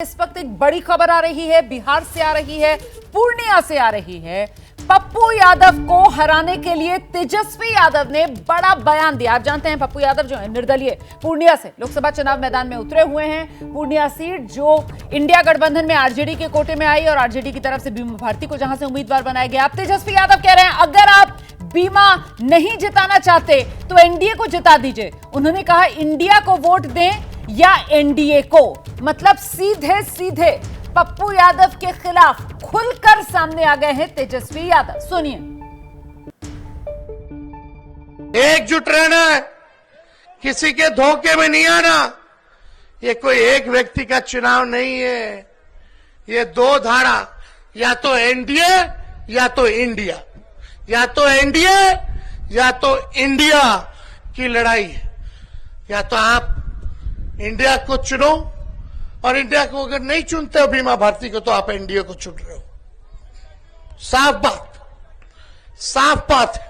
इस वक्त एक बड़ी खबर आ रही है, बिहार से आ रही है, पूर्णिया से आ रही है। पप्पू यादव को हराने के लिए तेजस्वी यादव ने बड़ा बयान दिया। आप जानते हैं पप्पू यादव जो है निर्दलीय पूर्णिया से लोकसभा चुनाव मैदान में उतरे हुए हैं। पूर्णिया सीट जो इंडिया गठबंधन में आरजेडी के कोटे में आई और आरजेडी की तरफ से बीमा भारती को जहां से उम्मीदवार बनाया गया। अब तेजस्वी यादव कह रहे हैं अगर आप बीमा नहीं जिताना चाहते तो एनडीए को जिता दीजिए। उन्होंने कहा इंडिया को वोट दें या एनडीए को, मतलब सीधे सीधे पप्पू यादव के खिलाफ खुलकर सामने आ गए हैं तेजस्वी यादव। सुनिए। एकजुट रहना है, किसी के धोखे में नहीं आना। ये कोई एक व्यक्ति का चुनाव नहीं है, ये दो धारा, या तो एनडीए या तो इंडिया, या तो एनडीए या तो इंडिया की लड़ाई है। या तो आप इंडिया को चुनो और इंडिया को अगर नहीं चुनते हो बीमा भारती को तो आप एनडीए को चुन रहे हो। साफ बात है।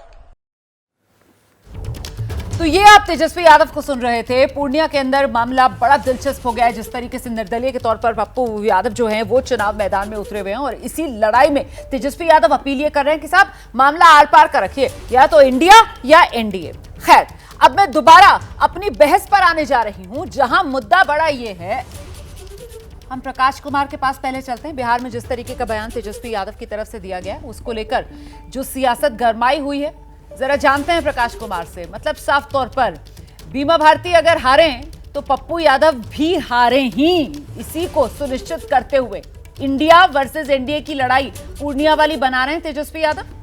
तो ये आप तेजस्वी यादव को सुन रहे थे। पूर्णिया के अंदर मामला बड़ा दिलचस्प हो गया है। जिस तरीके से निर्दलीय के तौर पर पप्पू यादव जो हैं वो चुनाव मैदान में उतरे हुए हैं और इसी लड़ाई में तेजस्वी यादव अपील ये कर रहे हैं कि साहब मामला आर पार का रखिए, या तो इंडिया या एनडीए। खैर, अब मैं दोबारा अपनी बहस पर आने जा रही हूं, जहां मुद्दा बड़ा ये है। हम प्रकाश कुमार के पास पहले चलते हैं। बिहार में जिस तरीके का बयान तेजस्वी यादव की तरफ से दिया गया है उसको लेकर जो सियासत गरमाई हुई है, जरा जानते हैं प्रकाश कुमार से। मतलब साफ तौर पर बीमा भारती अगर हारें तो पप्पू यादव भी हारे ही, इसी को सुनिश्चित करते हुए इंडिया वर्सेस एनडीए की लड़ाई पूर्णिया वाली बना रहे हैं तेजस्वी यादव।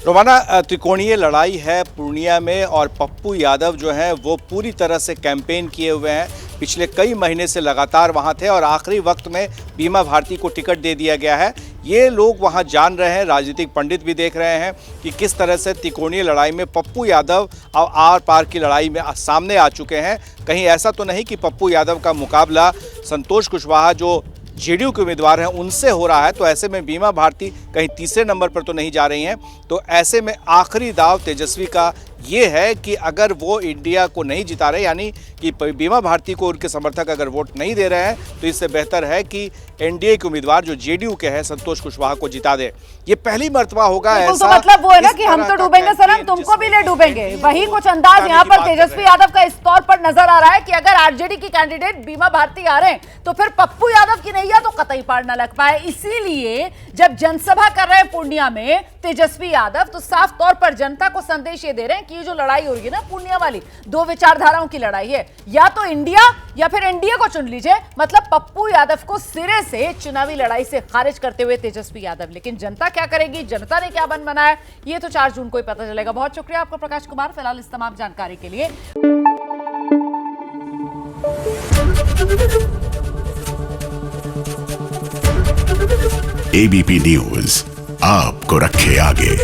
रोमाना, त्रिकोणीय लड़ाई है पूर्णिया में और पप्पू यादव जो हैं वो पूरी तरह से कैंपेन किए हुए हैं। पिछले कई महीने से लगातार वहां थे और आखिरी वक्त में बीमा भारती को टिकट दे दिया गया है। ये लोग वहां जान रहे हैं, राजनीतिक पंडित भी देख रहे हैं कि किस तरह से त्रिकोणीय लड़ाई में पप्पू यादव और आर पार की लड़ाई में सामने आ चुके हैं। कहीं ऐसा तो नहीं कि पप्पू यादव का मुकाबला संतोष कुशवाहा जो जेडीयू के उम्मीदवार हैं उनसे हो रहा है। तो ऐसे में बीमा भारती कहीं तीसरे नंबर पर तो नहीं जा रही हैं। तो ऐसे में आखिरी दाव तेजस्वी का ये है कि अगर वो इंडिया को नहीं जिता रहे, यानी कि बीमा भारती को उनके समर्थक अगर वोट नहीं दे रहे हैं, तो इससे बेहतर है कि एनडीए के उम्मीदवार जो जेडीयू के हैं संतोष कुशवाहा को जिता दे। ये पहली मर्तबा होगा ऐसा। तो मतलब वो है ना कि हम तो डूबेंगे सनम, तुमको भी ले डूबेंगे। वही कुछ अंदाज यहाँ पर तेजस्वी यादव का इस तौर पर नजर आ रहा है कि अगर आरजेडी की कैंडिडेट बीमा भारती आ रहे हैं तो फिर पप्पू यादव की नैया तो कतई पार न लग पाए। इसीलिए जब जनसभा कर रहे हैं पूर्णिया में तेजस्वी यादव, तो साफ तौर पर जनता को संदेश ये दे रहे हैं कि ये जो लड़ाई हो रही है ना पूर्णिया वाली, दो विचारधाराओं की लड़ाई है। या तो इंडिया या फिर एनडीए को चुन लीजिए। मतलब पप्पू यादव को सिरे से चुनावी लड़ाई से खारिज करते हुए तेजस्वी यादव। लेकिन जनता क्या करेगी, जनता ने क्या बन बनाया, ये तो 4 जून को ही पता चलेगा। बहुत शुक्रिया आपका प्रकाश कुमार, फिलहाल इस तमाम जानकारी के लिए। एबीपी न्यूज आपको रखे आगे।